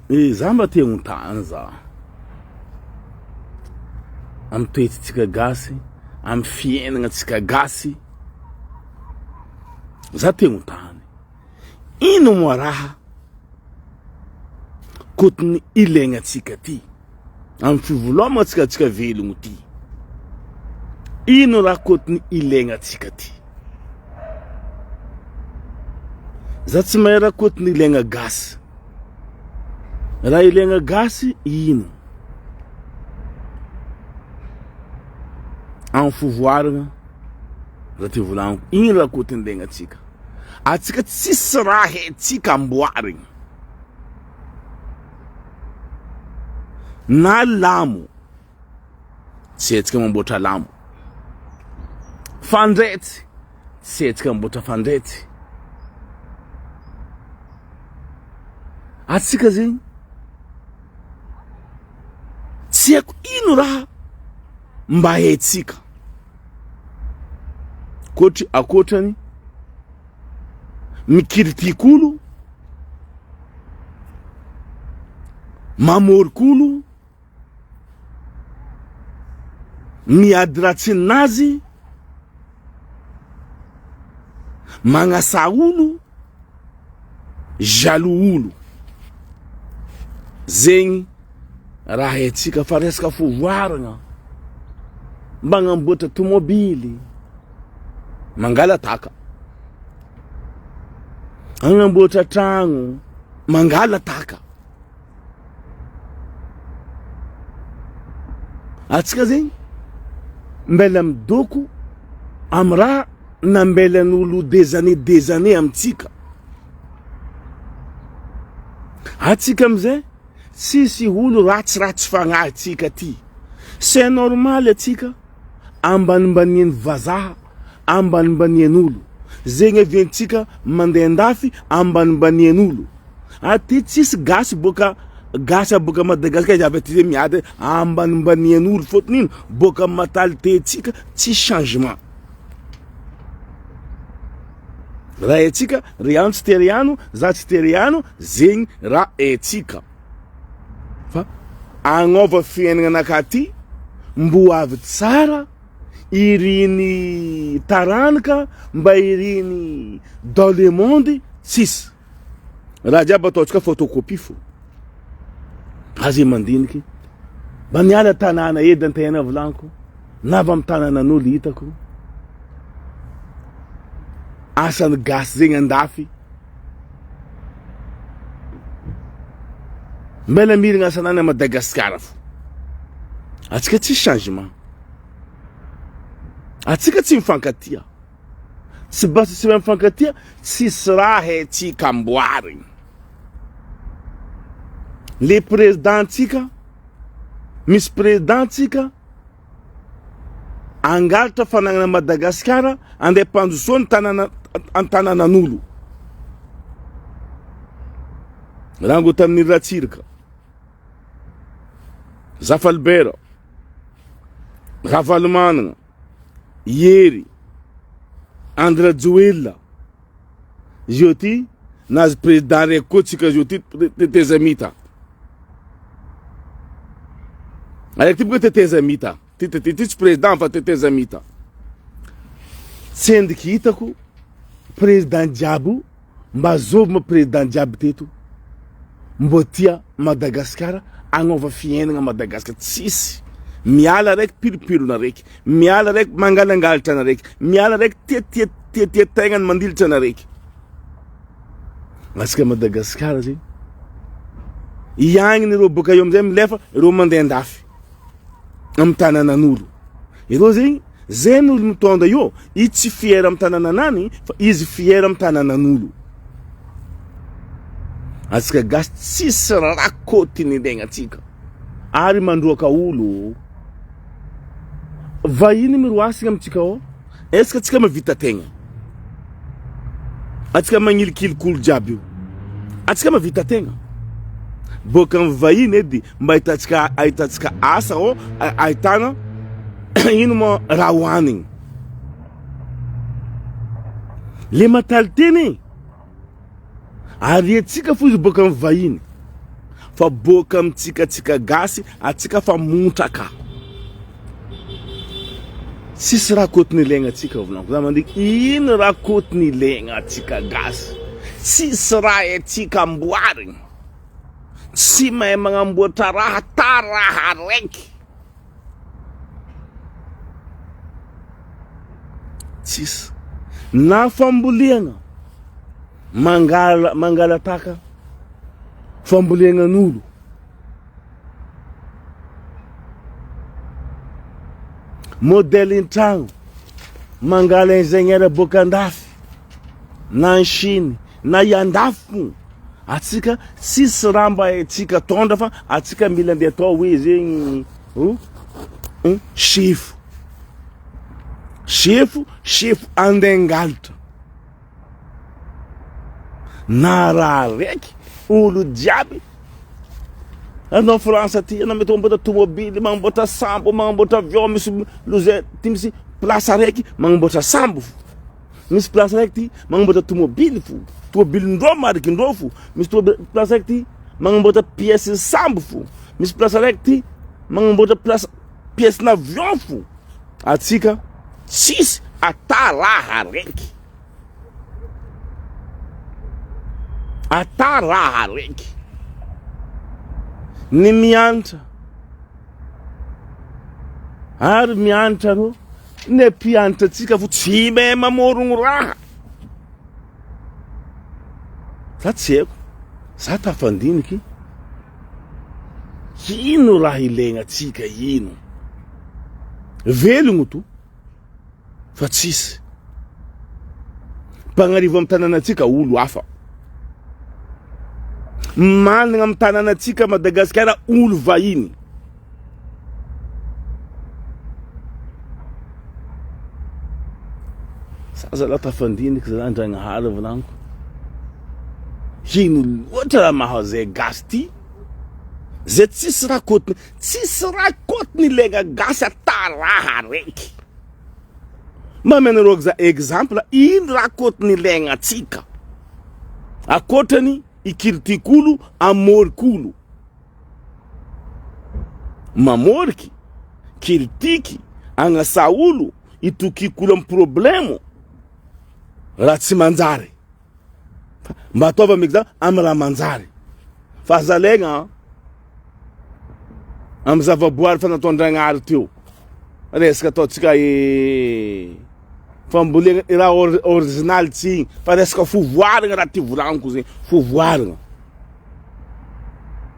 Zamba te untany za. Am toetritsika gasy, am fiainagnatsika gasy. Za te untany. Ino mo raha kotiny ilaignatsika ty. Am fivolamantsika velogno ty. Ino raha kotiny ilaignatsika ty. Za tsy mahay raha kotiny ilaigna gasy. Raha ilaigna gasy ino? Am fivoaragna za te volagniko ino raha kotiny ilaignatsika. Atsika tsisy raha haitsika amboarigny. Na lamo tsy haitsika mamboatra lamo. Fandraitsy tsy haitsika mamboatra fandraitsy. Atsika zegny tsy haiko ino raha mba haitsika akoatrany mikiritikolo, mamorikolo, miady ratsinazy, magnasa olo, jaloux olo. Zegny raha haitsika fa resaka fivoaragna. Mba agnamboatra tomobily, mangala taka. Agnamboatra tragno, mangala taka. Atsika zegny mbela midoko am raha nambelan'olo des années amitsika. Atsika amizay sisy olo ratsiratsy fagnahy tsika ty. C'est normal atsika ambanimbanian'ny vazaha, ambanimbanian'olo. Zegny aviantsika mandeha andafy ambanimbanian'olo. Aty tsisy gasy boka Madagasikara javy aty zay miady ambanimbanian'olo fôtony ino boka mentalité tsika tsy changement. Raha etsika riano tsy teriano, za tsy teriano, zegny raha etsika. Fa agnova fiainagnanaka ty mbo avy tsara iriny taranaka mba iriny dans le monde tsisy. Raha jiaby ataotsika photocopie fo. Azy mandiniky mba niala tanàna edy antena volaniko na avy amy tanànan'olo hitako. Asany gasy zegny andafy. Mbela mirigna asanany a Madagasikara fo. Atsika tsy changement. Atsika tsy mifankatia. Tsy basa tsy mifankatia, tsisy raha haitsika amboarigny. Le présidentsika, misy présidentsika angalatra fanagnana Madagasikara andeha pandrosoany tanànan'olo. Rango tamin'ny Ratsiraka, Zafalbera, Ravalomanana, Yery, Andrajoela. Zio ty nazy président raiky koa tsika zio ty teteza mita. Araiky ty boka teteza mita. Ty tsy président fa teteza mita. Tsendiky hitako président jiaby mba zovy ma président jiaby teto mbo tia Madagasikara agnova fiainagna Madagasikara. Tsisy miala raiky piripirona raiky, miala raiky mangalangalatra na raiky, miala raiky tia tegnany mandilitra na raiky. Asika Madagasikara zegny iagniny ireo boka eo amizay milefa ireo mandeha andafy amy tanànan'olo. Ireo zegny zegny olo mitonda io, i tsy fiera amy tanànanany fa izy fiera amy tanànan'olo. Asika gasy tsisy raha kotiny ilaignatsika ary mandroaka olo. Vahiny miroasina amitsika ao, eska tsika mavita tegna? Atsika magnilikilokolo jiaby io, atsika mavita tegna? Boka amy vahiny edy mba ahitatsika asa ao, ahitana ino mo raha hoanigny. Le mentalité ny arietsika fo izy boka amy vahiny. fa boka amitsika gasy atsika fa montraka sisy raha kotony ilaigna atsika volaniko za mandiky ino raha kotony ilaigna atsika gasy sisy raha atsika amboarigny tsy mahay magnamboatra raha ta raha raiky tsisy na famboliagna mangalataka famboliegnan'olo modèle in-tragno mangala ingénieur boka andafy na en Chine na iandafy atsika sisy raha mba atsika tondra fa atsika mila andeha atao hoe zegny chefo andengalatra na raha raiky olo jiaby anao France aty anao mety mamboatra tomobily magnamboatra sambo magnamboatra avion misy loze ty misy place araiky magnamboatra sambo fo misy place araiky ty magnamboatra tomobily fo tomobilindreo marikindreo fo misy place araiky ty magnamboatra pièce sambo fo misy place araiky ty magnamboatra pièce n'avion fo atsika tsisy ata raha raiky ata raha raiky ny mianatra ary mianatra ro ny mpianatra atsika fo tsy mahay mamorogno raha za tsy haiko za tafandiniky ino raha ilaigna atsika ino velogno to fa tsisy mpagnarivo amy tanànatsika olo hafa managna amy tanànatsika Madagasikara olo vahiny saza la tafandiniky za Ndragnahary volaniko ino loatra raha mahazay gasy ty zay tsisy raha kotiny ilaigna gasy ata raha raiky mamenaroko za exemple ino raha kotiny ilaigna atsika akotrany ikiritikolo amorikolo mamoriky kiritiky agnasa olo itokikolo amy problemo raha tsy manjary mba ataova am'exemple amy raha manjary fa zalegna amy zavaboary fa natao Ndragnahary teo resaka ataotsika fambolegna raha original tsy igny fa resaka fovoarigna raha ty volaniko zegny fovoarigna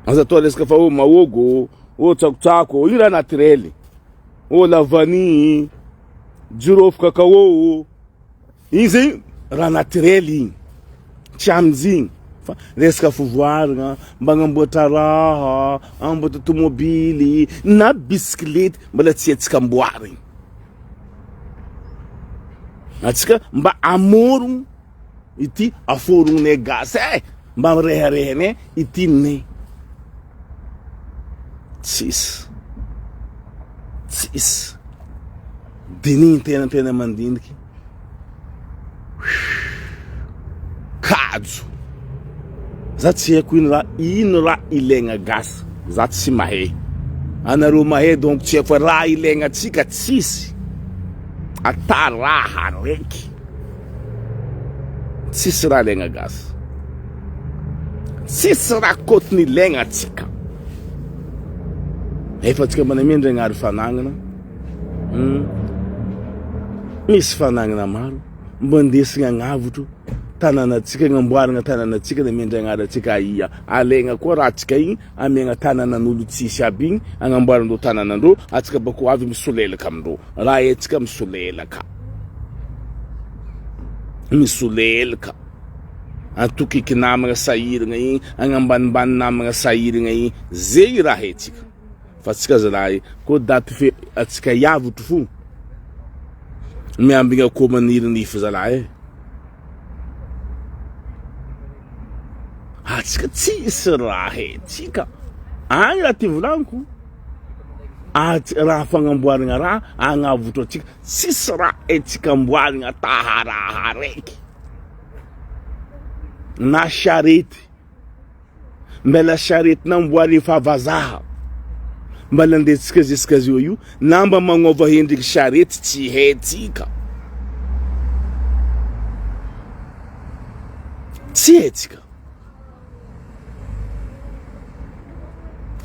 aza atao resaka fa mahogo tsakotsako io raha naturely lavany jirofo cacao igny zegny raha naturely igny tsy amizigny fa resaka fovoarigna mba agnamboatra raha agnamboatra tomobily na bisikilety mbola tsy atsika amboarigny atsika mba amorogno ity aforognonay gasy mba reharehanay ity nay tsisy dinigny tena mandiniky kajo za tsy haiko ino raha ilaigna gasy za tsy mahay anareo mahay donc tsy haiko fa raha ilaigna atsika tsisy ata raha raiky tsisy raha ilaigna gasy tsisy raha kotiny ilaigna atsika efa atsika manamia Ndragnahary fanagnana misy fanagnana maro mba ndesigna agnavotro tanànatsika agnamboaragna tanànatsika na Ndragnahary atsika ia alaigna koa raha atsika igny amiagna tanànan'olo tsisy aby igny agnamboarandreo tanànandreo atsika bako avy misolelaka amindreo raha atsika misolelaka atokiky namagna sahiragna igny agnambanimbany namagna sahiragna igny zegny raha atsika fa atsika zalahy ko daty atsika iavotro fo miambigna ko manirinify zalahy atsika tsisy raha atsika agny raha ty volaniko raha fagnamboaragna raha agnavotro atsika tsisy raha atsika amboaragna taharaha raiky na charety mbela charety namboary efa vazaha mbala andetsika zesika zio io namba magnova hendriky charety tsy haitsika tsy haitsika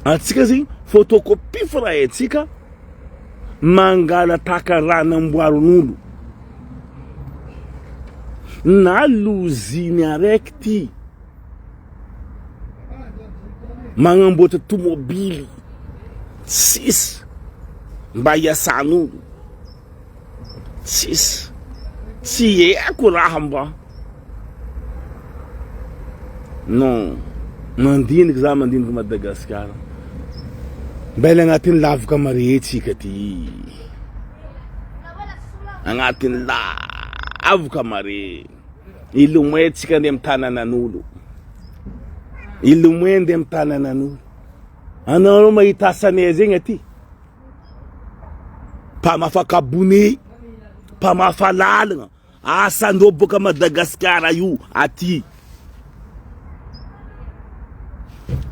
atsika zegny photocopie fa raha haitsika mangala taka raha namboarin'olo na loziny araiky ty magnamboatra tomobily tsisy mba hiasan'olo tsisy tsy haiko raha mba non mandiniky za mandiniky Madagasikara mbela agnatin'ny lavaka mare tsika ty agnatin'ny lavaka mare ilomoe tsika nde am'tananan'olo ilomoe nde am'tananan'olo anao mahita asanay zegny aty mpamafaka abonné mpamafalalagna asandreo boka Madagasikara io aty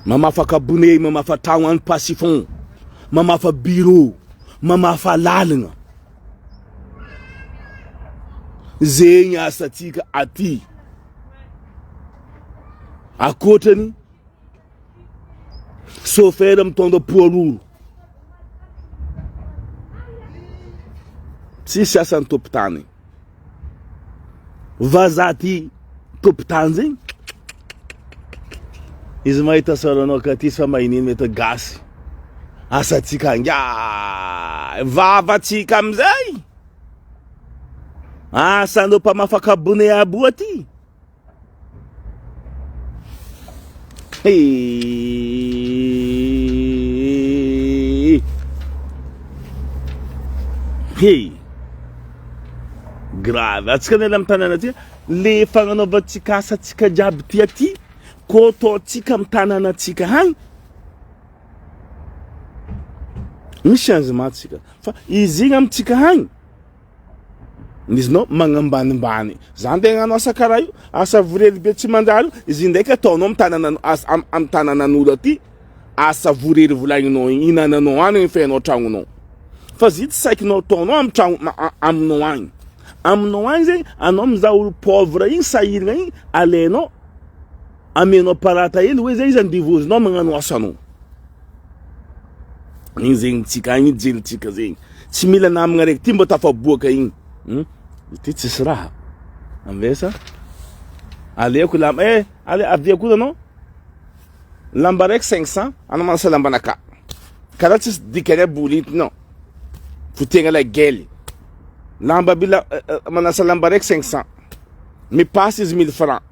mamafaka abonné mamafa tragno any pasifon mamafa bureau mamafa lalagna zegny asatsika aty akotrany chauffeur mitondra poids lourd tsisy asan'ny tompon-tany vazaha ty tompon-tany zegny izy mahita saranao ka ty fa mahininy mety gasy asatsika nga vavatsika amizay asandreo mpamafaka abonné abo aty hey grave atsika nela am'tanàna aty le fagnanaovantsika asatsika jiaby ty aty ko ataotsika am'tanàna atsika hagny misy changement tsika fa izy igny amitsika hagny izy nao magnambanimbany zany nde hagnano asa karaha io asa vorely be tsy manjary izy ndraiky ataonao am'tanànan'olo aty asa vorely volagninao igny inananao any feanao tragnonao fa zy tsy saikinao ataonao amy tragno aminao agny aminao agny zegny anao mizaha olo pauvre igny sahiragna igny alainao amenao parata hely hoe zay izy andivozinao magnano asanao igny zegny tsika agny jerytsika zegny tsy mila namagna raiky ty mba tafaboaka igny ty tsisy raha ambesa aleoko lamba ale aviako anao lamba raiky 500 anao manasa lamba naka karaha tsisy dikany abolinty non fotegna la gely lamba bila manasa lamba raiky 500 mipasse izy 1000 francs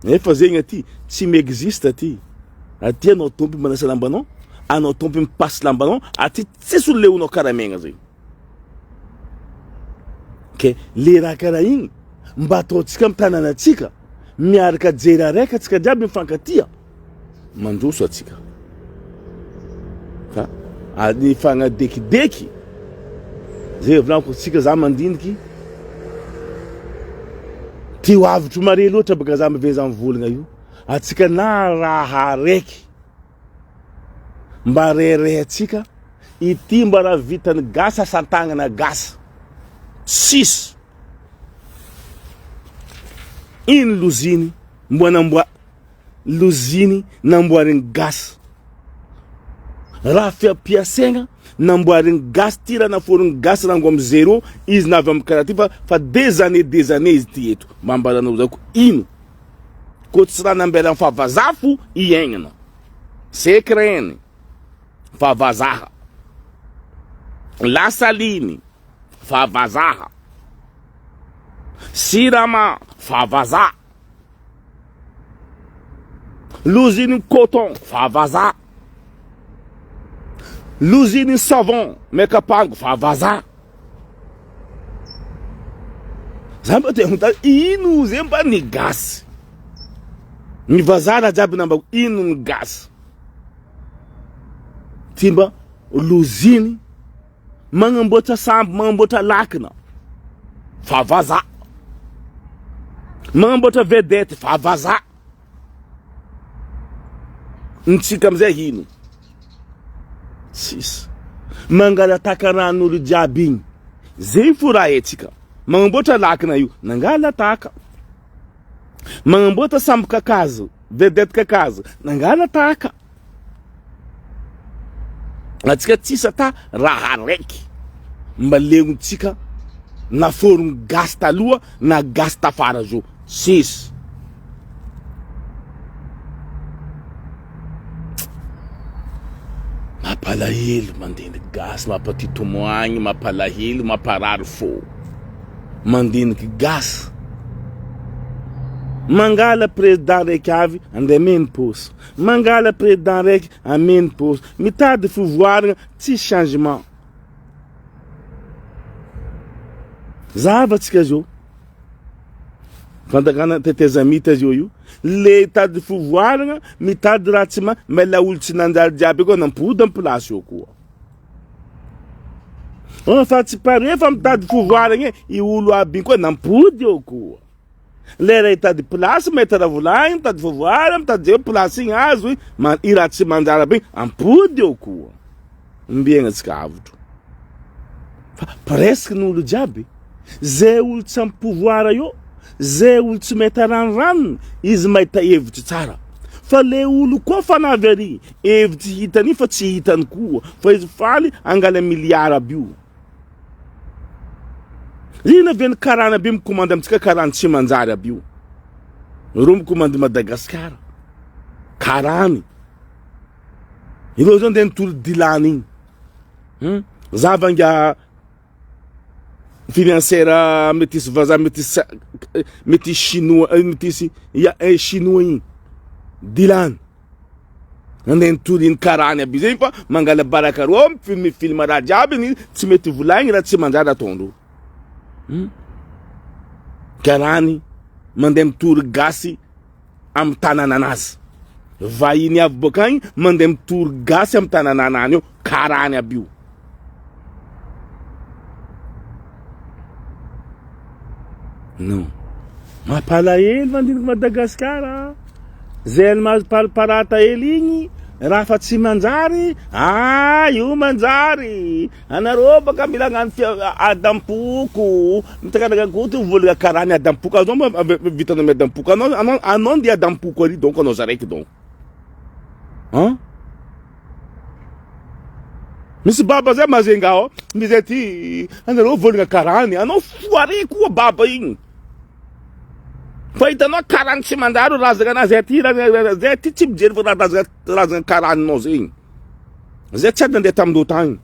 efa zegny aty tsy m'existe aty aty anao tompo manasa lambanao anao tompo mipasse lambanao aty tsisy olo leonao karamegna zegny ke le raha karaha igny mba ataotsika am'tanàna atsika miaraka jery araiky atsika jiaby mifankatia mandroso atsika fa any fagnadekideky zay volaniko tsika za mandiniky ty hoavitro mare loatra baka za miveza mivolagna io atsika na raha araiky mba rehirehy atsika ity mba raha vitany gasa asan-tagnana gasa sisy ino loziny mbo loziny namboariny gasy raha fiampiasaigna namboariny gasy ty raha naforiny gasy rango amy zéro izy navy amy karaha ty fa des années izy ty eto mambalanao zako ino ko tsy raha nambela mifavazaha fo iaignana sekreny favazaha lasaliny favazaha sirama favazaha l'usine coton favazaha l'usine savon mekapango favazaha zamba te hunta ino zemba ni gas ni vazara jabi namba ino ni gas timba l'usine mangamboatra sambo mangamboatra lakana favazaha mangamboatra vedette favazaha Ntsika amizay hino? Tsisy. Mangalataka ran'olo jiaby igny. Zay fo raha etsika. Magnamboatra lakana io, nangalataka. Magnamboatra sambo kakazo, vedette kakazo, nangalataka. Atsika tsisy ata raha raiky mba leontsika na forme gasy taloha na gasy tafara zao. Tsisy. Mampalahelo mandiniky gasy, mampatitomoagny, mampalahelo, mamparary fo. Mandiniky gasy. Mangala président raiky avy andeha meno poso. Mangala président raiky ameno poso. Mitady fivoarana tsy changement. Zavatsika zao. Fandakana teteza mita zao io. Le tady fivoarana, mitady raha tsy mela olo tsy nanjary jiaby koa nampody am place io koa. Fa tsy pare fa mitady fivoarana i olo aby koa nampody io koa. Lera itady place metara volagny, mitady fivoarana, mitady eo place igny azo i raha tsy manjary aby ampody io koa. Mbiegna tsika avotro. Fa presque n'olo jiaby, zay olo tsy ampy pouvoir io, zay olo tsy meta ranonranony, izy mahita hevitry tsara. Fa le olo koa fanavy ary, hevitry hitany fa tsy hitany koa. Fa izy faly angala miliara aby io. Ina veny Karana aby mikomanda amitsika Karana tsy manjary aby io. Rô mikomanda Madagasikara. Karany. Ireo zao ndeha nitolo dilany igny. Zavanga financière métis vaza métis chinois métis chinois igny. Dilany. Ndeha nitolo iny Karany aby zay fa mangala baraka rô film raha jiaby igny tsy mety volagny raha tsy manjary ataondreo. Karany mandeha mitory gasy am tanananazy. Vahiny avy bokagny mandeha mitory gasy am tanananany io. Karany aby io. Non. Mampalahelo mandiniky Madagasikara. Zay mahazo parata hely igny. Raha fa tsy manjary, io manjary. Anarô baka mila ngano adampoko. Mitakanaga goto volga Karany adampoko. Anao vitanao me adampoko. Anao ndi adampoko ari donc anao zaraiky donc. Misy baba zay mazenga ao. Mizay ty anarô volga Karany. Anao foare koa baba igny. Fa hitanao Karany tsy mandaro razana anazy zay ty tsy mijery fa razana Karanynao zegny. Zay tsy ady nandeha tamindao tagny.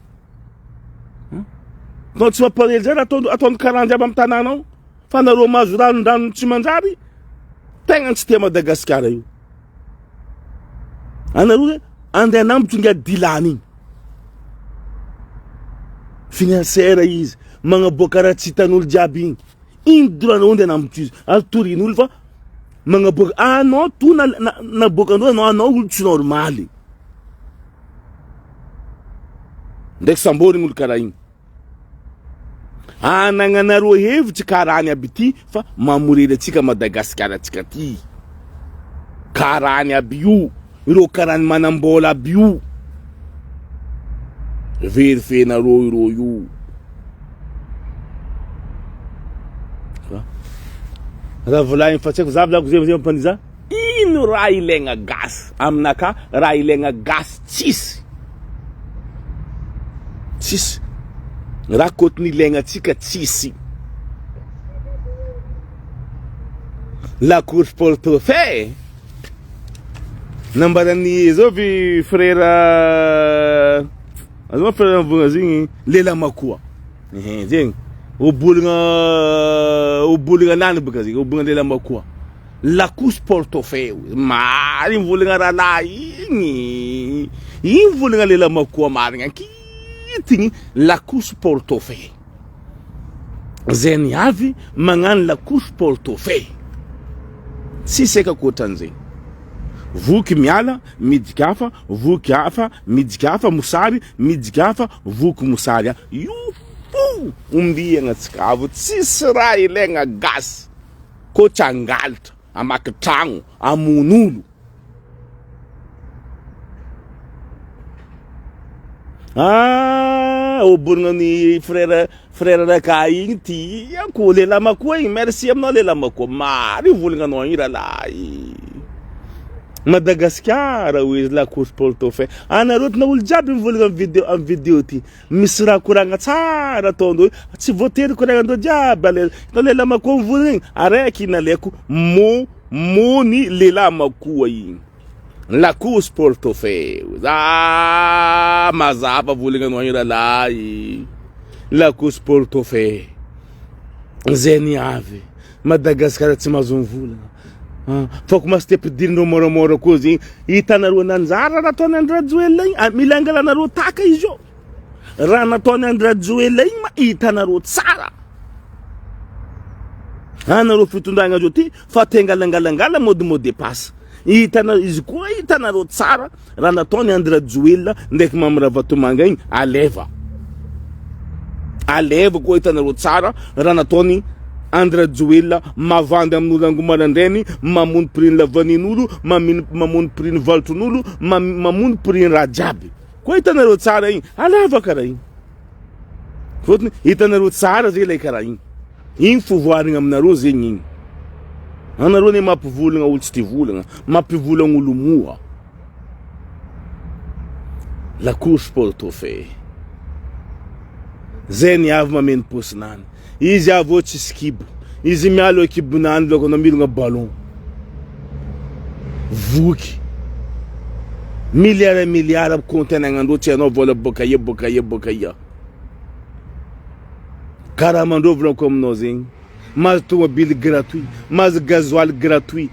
Nao tsy mamparely zay raha ataon'ny Karany jiaby amy tanànao. Fa nareo mahazo ranondrano tsy manjary. Tegna tsy tia Madagasikara io. Anareo andeha nambotsy dilany igny. Financière izy magnaboaka raha tsy hitan'olo jiaby igny. Iny droanao ndeha nambotsy atorin'olo fa magnaboaka anao to naboakandreo anao olo tsy normaly. Ndraiky samborigny olo karaha igny. Anagnanareo hevitsy Karany aby ty fa mamorely atsika Madagasikara atsika ty. Karany aby io. Ireo Karany manambola aby io. Verifenareo ireo io. Raha volagny fa tsy haiko za volako zay mampaniza. Ino raha ilaigna gasy aminaka? Raha ilaigna gasy tsisy. Tsisy. Raha kotiny ilaigna atsika tsisy. La course portefeuille. Nambarany zao vi frère azoma frère mvogna zigny lela makoa. Zegny. Obolagna nany baka zigny, obolagna lela makoa. La course portefeuille. Mari mvolagna rala igny. Igny mvolagna lela makoa marigna kitigny la course portefeuille. Zeny avy magnano la course portefeuille. Tsisy eka koatran'izay. Voky miala, midika hafa, voky hafa, midika hafa, mosary, midika hafa, voky mosary. Io fo ombiagna atsika avy. Tsisy raha ilaigna gasy. Koa tsy angalatra, amaky tragno, amon'olo. Oborona frère raka igny ty ako lelamako igny merci aminao lelamako mary volagna igny ralahy Madagascar izy la course portefeuille anareo na olo jiaby mivolagna am video ty misy raha koragna tsara ataondreo tsy voatery koragnandreo jiaby lelamako mivolagna igny araiky inaleko mony lelamako igny la course portefeuille mazava volagna igny ralahy la course portefeuille zay niavy Madagascar tsy mahazo mivolagna fa ko mas tepidirindreo moramora koa zegny hitanareo nanjara raha ataony andrajoela igny mila angalanareo taka izy io raha nataony andrajoela igny ma hitanareo tsara anareo fitondragna zao ty fa tengalangalangala mode passe hitanareo izy koa hitanareo tsara raha nataony andrajoela ndraiky mamiravatomanga igny aleva koa hitanareo tsara raha nataony andrajoela mavandy amin'olo angomarandrainy mamono priny lavanin'olo mamono priny valitron'olo mamono priny raha jiaby koa hitanareo tsara igny alava karaha igny fotony hitanareo tsara zay ilay karaha igny fovoarigna aminareo zegny igny anareo ne mampivolagna olo tsy tia volagna mampivolagna olo moa la course portefeuille zay niavy mameno posinany izy avô tsisy kibo izy mialo ekibonany loko namilagna ballon voky milliard kontenagnandreo tsy anao vola boka ia karaha mandrovona aminao zegny mazo tomobile gratuit mazo gasoil gratuit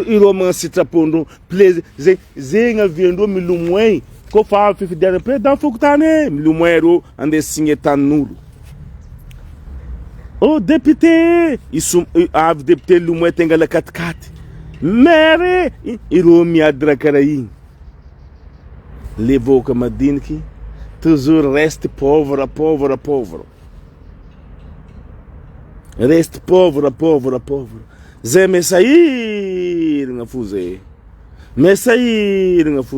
ireo magna sitrapondreo plaisir zegny aviandreo milomoin ko fa fifidiana président fokotany milomoin reo andeha signer tanin'olo député avy député lomoin tengala katikaty maire ireo miady raha karaha igny le vahoaka madiniky toujours reste pauvre reste pauvre zay mesahiragna fo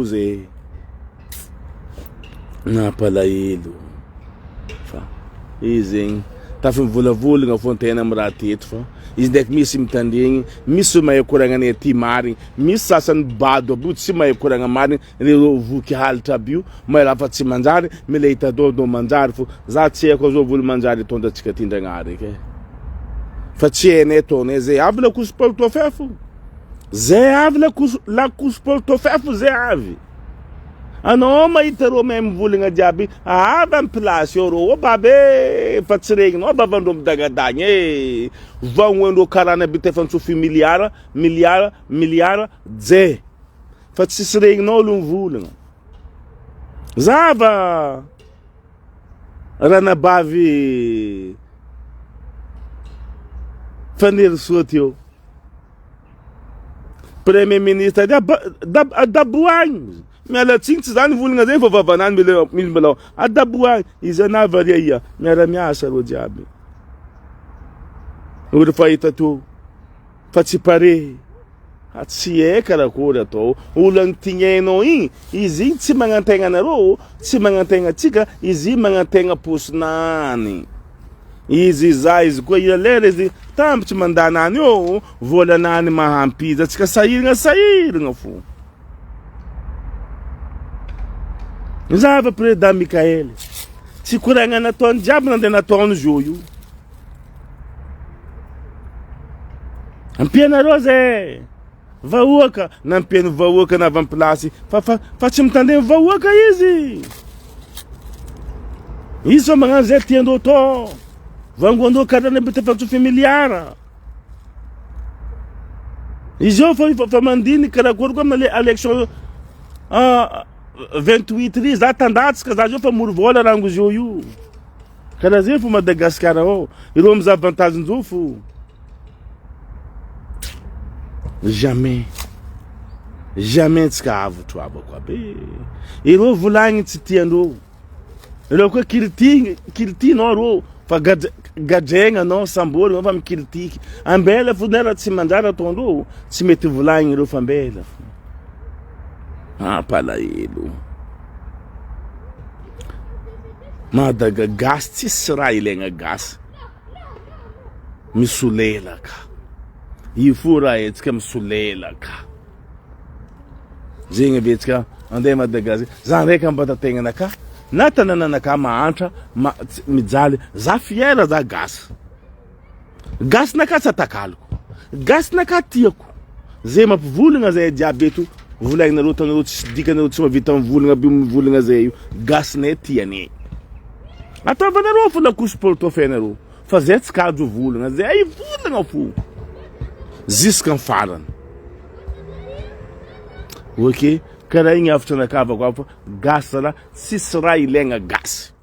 zay napalahelo fa izy zegny tafa mivolavolagna fo antena amy raha teto fa izy ndraiky misy mitandregny misy mahay koragna anay aty marigny misy sasany bado aby io tsy mahay koragna marigny reo voky halitra aby io mahay raha fa tsy manjary mila hitadôdô manjary fo za tsy haiko zao volo manjary itondratsika ty ndragnary ke fa tsy hainay ataonay zay avy la course portefeuille fo zay avy la course portefeuille fo zay avy anao mahita reo mahay mivolagna jiaby avy amy place eo reo babe fa tsy regninao bavandreo midagadagny vagnoandreo karana be tefa ntsofy milliard je fa tsisy regninao olo mivolagna zava ranabavy faniry soa teo premier ministre daboagny miala tsigny tsy zany volagna zay fa vavanany mila adaboagny izy anavaria ia miara-miasa reo jiaby olo fahita to fa tsy pare tsy hay karakory atao olo agnitignainao igny izy igny tsy magnantegna anareo tsy magnantegna atsika izy magnantegna posinany izy izy koa ilera izy tambitsy mandanany eo volanany mahampiza atsika sahiragna fo zava président Mikael tsy koragna nataony jiaby nandeha nataony zio io ampianareo zay vahoaka nampiany vahoaka na avy am place fa tsy mitandeny vahoaka izy fa magnano zay tiandreo to vangoandreo karana be tefa tsofy milliard izy io fa mandiny karakory koa amina élection 28 ry za tandatsika za zio fa moro vola rango zio io karaha zay fo Madagascar ao ireo miza avantagen'zao fo jamais tsika avotro abako abe ireo volagny tsy tiandreo ireo koa kiritinao reo fa gadraigna anao samboly fa mikiritiky ambela fo nera tsy manjary ataondreo tsy mety volagny ireo fa ambela fo palahelo Mahadaga gasy tsisy raha ilaigna gasy. Misolelaka. Io fo raha etsika misolelaka. Zegny avetsika andeha Madagasikara. Za ndraiky ambatategnanaka na tanànanaka mahantra mijaly za fiera za gasy. Gasinaka tsy atakaloko. Gasinaka tiako. Zay mampivolagna zay jiaby eto. Volagnareo tanareo tsy dikanareo tsy mavita mivolagna be mivolagna zay io. Gasinay tianay. Ataovanareo fo la couche portefeuille-nareo. Fa zay tsy kajo volagna zay volagna fo. Jusqu'en farany. Ok, karaha igny avatra nakavako afa gasy raha tsisy raha ilaigna gasy.